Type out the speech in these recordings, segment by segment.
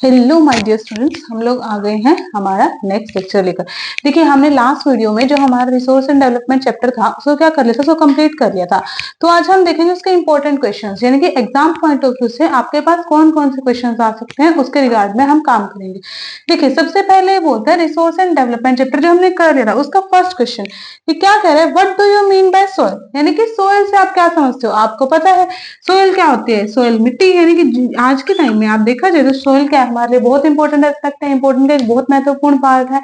Hello my dear students, हम लोग आ गए हैं हमारा नेक्स्ट लेक्चर लेकर। देखिए, हमने लास्ट वीडियो में जो हमारा रिसोर्स एंड डेवलपमेंट चैप्टर था उसको क्या कर लिया था, उसको कंप्लीट कर लिया था। तो आज हम देखेंगे उसके इंपॉर्टेंट क्वेश्चंस, यानी कि एग्जाम पॉइंट ऑफ व्यू से आपके पास कौन कौन से क्वेश्चंस आ सकते हैं उसके रिगार्ड में हम काम करेंगे। देखिए, सबसे पहले बोलते हैं रिसोर्स एंड डेवलपमेंट चैप्टर जो हमने कर लिया था उसका फर्स्ट क्वेश्चन ये क्या कह रहा है, what do you mean by soil, यानी कि सोइल से आप क्या समझते हो। आपको पता है सोइल क्या होती है, सोइल मिट्टी, यानी कि आज के टाइम में आप देखा जाए तो सोइल क्या है, हमारे लिए बहुत इंपॉर्टेंट एस्पेक्ट है, इंपॉर्टेंट एक बहुत महत्वपूर्ण पार्ट है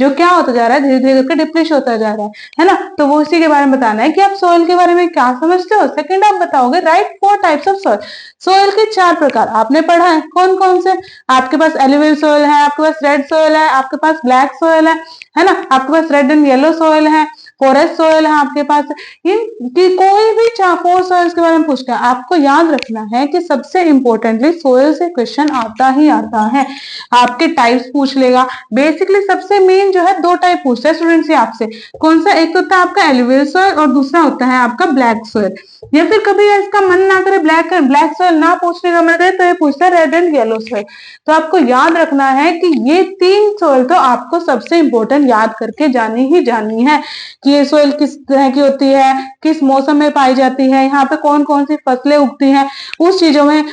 जो क्या होता जा रहा है, धीरे धीरे करके डिप्लीट होता जा रहा है ना। तो वो इसी के बारे में बताना है कि आप सोइल के बारे में क्या समझते हो। सेकंड आप बताओगे right 4 types of soil, soil के 4 प्रकार आपने पढ़ा है, कौन कौन से। आपके पास एलुवियल सोइल है, आपके पास रेड सोइल है, आपके पास ब्लैक सोइल है ना, आपके पास रेड एंड येलो सोइल है, फॉरेस्ट सोइल है आपके पास। इनकी कोई भी 4 सोइल्स के बारे में पूछता है, आपको याद रखना है कि सबसे इंपॉर्टेंटली सोइल से क्वेश्चन आता ही आता है। आपके टाइप्स पूछ लेगा, बेसिकली सबसे मेन जो है 2 टाइप पूछता है स्टूडेंट्स से आपसे। कौन सा, एक होता है आपका एलुवियल सोइल और दूसरा होता है आपका ब्लैक सोइल। या फिर कभी इसका मन ना करे ब्लैक सोइल ना पूछने का मन करे तो ये पूछता है रेड एंड येलो सोइल। तो आपको याद रखना है कि ये 3 सोइल तो आपको सबसे इंपॉर्टेंट याद करके जानी ही जानी है कि ये सोइल किस तरह की होती है, किस मौसम में पाई जाती है, यहाँ पे कौन कौन सी फसलें उगती हैं, उस चीजों में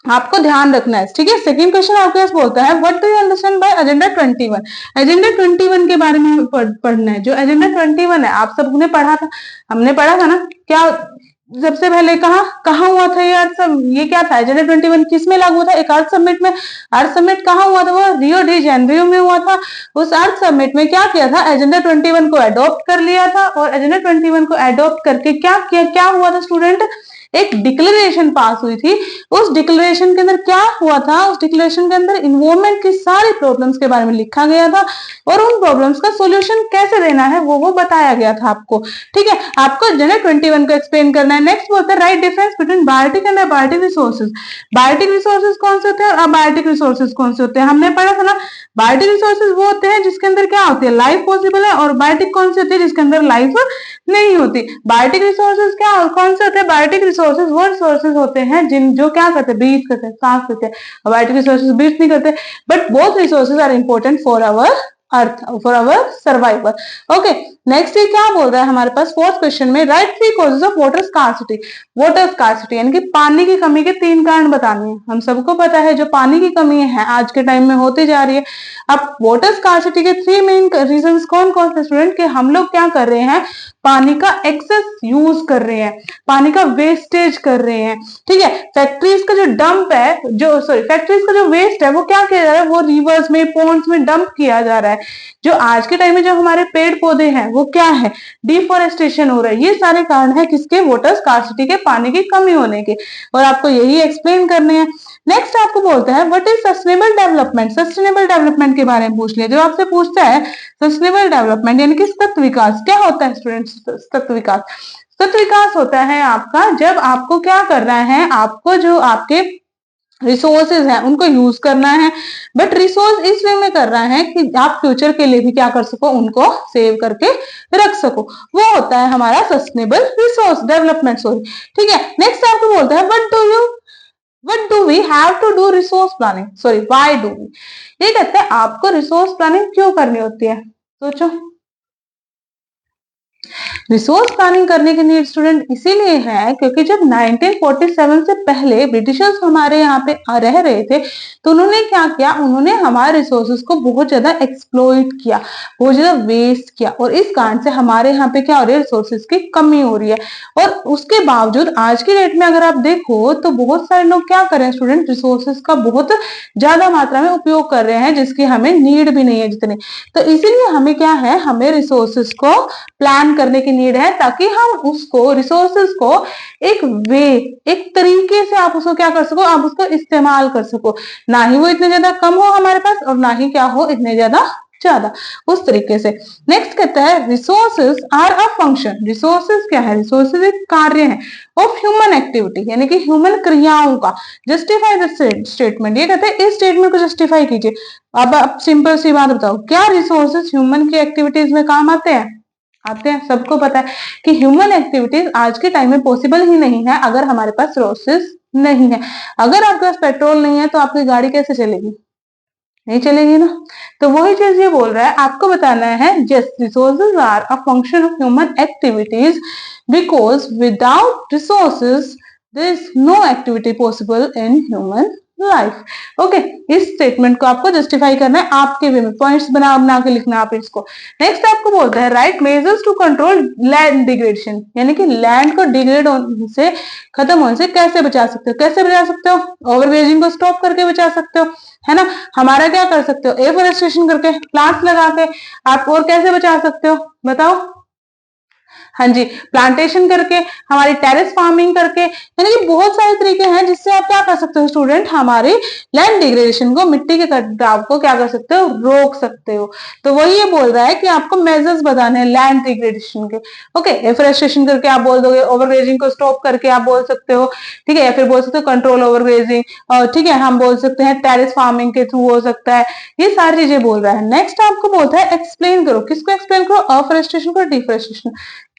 आपको ध्यान रखना है। ठीक है, सेकंड क्वेश्चन आपके पास बोलता है what do you understand by agenda 21। Agenda 21 के बारे में पढ़ना है। जो एजेंडा 21 है आप सबने पढ़ा था, हमने पढ़ा था ना। क्या सबसे पहले कहाँ हुआ था ये अर्थ, ये क्या था एजेंडा 21 किस में लागू था, एक अर्थ समिट में। अर्थ समिट कहाँ हुआ था, वो रियो डी जेनेरियो में हुआ था। उस अर्थ समिट में क्या किया था, एजेंडा 21 को अडॉप्ट कर लिया था। और एजेंडा 21 को अडॉप्ट करके क्या किया, क्या हुआ था स्टूडेंट, एक डिक्लेरेशन पास हुई थी। उस डिक्लेरेशन के अंदर क्या हुआ था, उस डिक्लेरेशन के अंदर इन्वायरमेंट की सारी प्रॉब्लम्स के बारे में लिखा गया था और उन प्रॉब्लम्स का सॉल्यूशन कैसे देना है वो बताया गया था आपको। ठीक है, आपको एजेंडा 21 को एक्सप्लेन करना है। नेक्स्ट बोलते हैं right difference between biotic and abiotic resources. Biotic resources कौन से होते हैं और अबायोटिक रिसोर्सेज कौन से होते हैं, हमने पढ़ा था ना। बायोटिक रिसोर्सेज वो होते हैं जिसके अंदर क्या होती है, लाइफ पॉसिबल है, और बायोटिक कौन से होते हैं जिसके अंदर लाइफ नहीं होती। बायोटिक रिसोर्सेज क्या कौन से होते हैं, बायोटिक रिसोर्सेज वो रिसोर्सेज होते हैं जिन जो क्या करते हैं, ब्रीथ करते हैं, सांस लेते हैं। बायोटिक रिसोर्सेज ब्रीथ नहीं करते, but both resources are important for our earth, for our survival. Okay, next ये क्या बोल रहा है हमारे पास फोर्थ क्वेश्चन में, right 3 causes of water scarcity. Water scarcity यानी कि पानी की कमी के 3 कारण बताने हैं। हम सबको पता है जो पानी की कमी है आज के टाइम में होती जा रही है। अब वाटर स्कार्सिटी के 3 मेन रीजंस कौन कौन से स्टूडेंट, कि हम लोग क्या कर रहे हैं, पानी का एक्सेस यूज कर रहे हैं, पानी का वेस्टेज कर रहे हैं। ठीक है, फैक्ट्रीज का जो डंप है, फैक्ट्रीज का जो वेस्ट है वो क्या किया जा रहा है, वो रिवर्स में, पॉन्ड्स में डंप किया जा रहा है। जो आज के टाइम में जो हमारे पेड़ पौधे हैं वो क्या है, डिफोरेस्टेशन हो रहा है। ये सारे कारण है किसके, वाटर स्कार्सिटी के, पानी की कमी होने के, और आपको यही एक्सप्लेन करने हैं। नेक्स्ट आपको बोलता है what is sustainable development. Sustainable development के बारे में पूछ लिया। जो आपसे पूछता है सस्टेनेबल डेवलपमेंट यानी कि सतत विकास, क्या होता है स्टूडेंट्स सतत विकास। सतत विकास होता है आपका जब आपको क्या करना है, आपको जो आपके रिसोर्सेज हैं उनको यूज करना है, बट रिसोर्स इस वे में कर रहा है कि आप फ्यूचर के लिए भी क्या कर सको, उनको सेव करके रख सको। वो होता है हमारा सस्टेनेबल रिसोर्स डेवलपमेंट। सॉरी, ठीक है। नेक्स्ट आपको बोलता है what do we have to do resource planning, sorry why do we। ये कहते हैं आपको रिसोर्स प्लानिंग क्यों करनी होती है, सोचो। रिसोर्स प्लानिंग करने की नीड स्टूडेंट इसीलिए है क्योंकि जब 1947 से पहले ब्रिटिशर्स हमारे यहाँ पे रह रहे थे तो उन्होंने क्या किया, उन्होंने हमारे रिसोर्सेज को बहुत ज्यादा एक्सप्लॉइट किया, बहुत ज्यादा वेस्ट किया, और इस कारण से हमारे यहाँ पे क्या हो रही है, रिसोर्सेज की कमी हो रही है। और उसके बावजूद आज की डेट में अगर आप देखो तो बहुत सारे लोग क्या कर रहे हैं स्टूडेंट, रिसोर्सेज का बहुत ज्यादा मात्रा में उपयोग कर रहे हैं जिसकी हमें नीड भी नहीं है जितनी। तो इसीलिए हमें क्या है, हमें रिसोर्सेज को प्लान करने की नीड है ताकि हम उसको रिसोर्सेज को एक तरीके से आप उसको क्या कर सको, आप उसको इस्तेमाल कर सको, ना ही वो इतने ज्यादा कम हो हमारे पास और ना ही क्या हो इतने ज्यादा उस तरीके से। नेक्स्ट कहता है resources are a function. Resources क्या है, रिसोर्सेज एक कार्य है ऑफ ह्यूमन एक्टिविटी यानी कि ह्यूमन क्रियाओं का। जस्टिफाई द स्टेटमेंट, ये कहते हैं इस स्टेटमेंट को जस्टिफाई कीजिए। अब आप सिंपल सी बात बताओ, क्या रिसोर्सेज ह्यूमन की एक्टिविटीज में काम आते हैं, आते हैं, सबको पता है कि ह्यूमन एक्टिविटीज आज के टाइम में पॉसिबल ही नहीं है अगर हमारे पास रिसोर्सेज नहीं है। अगर आपके पास पेट्रोल नहीं है तो आपकी गाड़ी कैसे चलेगी? नहीं चलेगी ना। तो वही चीज ये बोल रहा है, आपको बताना है yes resources are a function of human activities because without resources there is no activity possible in human life. Okay, इस स्टेटमेंट को आपको जस्टिफाई करना है आपके वे में, पॉइंट्स बना बना के लिखना आप इसको। नेक्स्ट आपको बोलता है right measures to control land degradation, यानी कि लैंड को डिग्रेड होने से, खत्म होने से कैसे बचा सकते हो? कैसे बचा सकते हो? ओवरग्रेजिंग को स्टॉप करके बचा सकते हो, है ना। हमारा क्या कर सकते हो? एफोरेस्टेशन करके, प्लांट्स लगा के। आप और कैसे बचा सकते हो बताओ? हाँ जी, प्लांटेशन करके, हमारी टेरेस फार्मिंग करके, यानी कि बहुत सारे तरीके हैं जिससे आप क्या कर सकते हो स्टूडेंट, हमारी लैंड डिग्रेडेशन को, मिट्टी के कटाव को क्या कर सकते हो? रोक सकते हो। तो वही ये बोल रहा है कि आपको मेजर्स बताने हैं लैंड डिग्रेडेशन के। ओके, एफोरेस्टेशन करके आप बोल दोगे, ओवरग्रेजिंग को स्टॉप करके आप बोल सकते हो, ठीक है, या फिर बोल सकते हो कंट्रोल ओवरग्रेजिंग, और ठीक है हम बोल सकते हैं टेरेस फार्मिंग के थ्रू हो सकता है। ये सारी चीजें बोल रहा है। नेक्स्ट आपको बोलता है एक्सप्लेन करो, किसको एक्सप्लेन करो? अफोरेस्टेशन को, डिफोरेस्टेशन।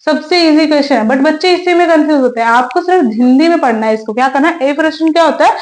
सबसे इजी क्वेश्चन है, बट बच्चे इसी में कंफ्यूज होते हैं। आपको सिर्फ हिंदी में पढ़ना है इसको। क्या करना है? एफोरेस्टेशन क्या होता है?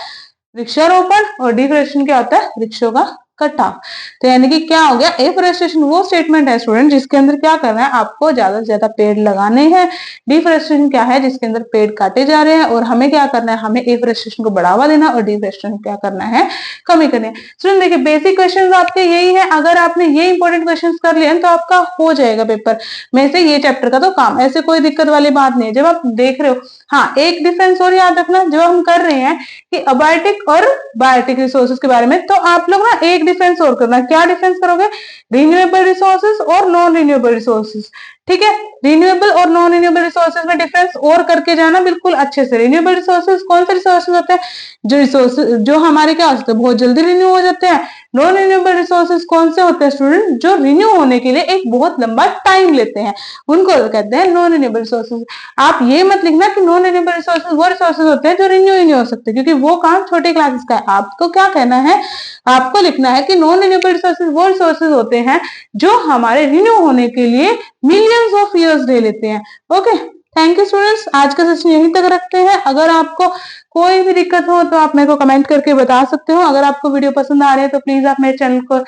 वृक्षारोपण, और डिफोरेस्टेशन क्या होता है? वृक्षों का कटाव। तो यानी कि क्या हो गया? एफोरेस्टेशन वो स्टेटमेंट है स्टूडेंट जिसके अंदर क्या करना है? आपको ज्यादा से ज्यादा पेड़ लगाने हैं। डिफोरेस्टेशन क्या है? जिसके अंदर पेड़ काटे जा रहे हैं, और हमें क्या करना है? हमें एफोरेस्टेशन को बढ़ावा देना, और डिफोरेस्टेशन क्या करना है? कमी करनी है। स्टूडेंट देखिए, बेसिक क्वेश्चन आपके यही है। अगर आपने ये इंपॉर्टेंट क्वेश्चन कर लिए तो आपका हो जाएगा पेपर में से ये चैप्टर का तो काम, ऐसे कोई दिक्कत वाली बात नहीं है जब आप देख रहे हो। हाँ, एक डिफरेंस और याद रखना, जो हम कर रहे हैं कि अबायोटिक और बायोटिक रिसोर्सेज के बारे में, तो आप लोग ना एक डिफरेंस और करना। क्या डिफरेंस करोगे? रिन्यूएबल रिसोर्सेज और नॉन रिन्यूएबल रिसोर्सेज, ठीक है। रिन्यूएबल और नॉन रिन्यूएबल रिसोर्सेज में डिफरेंस और करके जाना बिल्कुल अच्छे से। रिन्यूएबल रिसोर्सेज कौन से रिसोर्सेज होते हैं? जो रिसोर्सेज जो हमारे क्या हो सकते हैं? बहुत जल्दी रिन्यू हो जाते हैं। नॉन रिन्यूएबल रिसोर्सेज कौन से होते हैं स्टूडेंट? जो रिन्यू होने के लिए एक बहुत लंबा टाइम लेते हैं, उनको कहते हैं नॉन रिन्यूएबल रिसोर्सेज। आप ये मत लिखना कि नॉन रिन्यूएबल रिसोर्सेज वो रिसोर्सेज होते हैं जो रिन्यू ही नहीं हो सकते, क्योंकि वो काम छोटे क्लासेस का है। आपको क्या कहना है? आपको लिखना है कि नॉन रिन्यूएबल रिसोर्सेज वो रिसोर्सेज होते हैं जो हमारे रिन्यू होने के लिए मिलियंस ऑफ ईयर्स ले लेते हैं। ओके, थैंक यू स्टूडेंट्स, आज का सेशन यहीं तक रखते हैं। अगर आपको कोई भी दिक्कत हो तो आप मेरे को कमेंट करके बता सकते हो। अगर आपको वीडियो पसंद आ रही है तो प्लीज आप मेरे चैनल को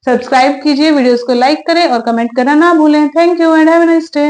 सब्सक्राइब कीजिए, वीडियोस को लाइक करें और कमेंट करना ना भूलें। Thank you and have a nice day.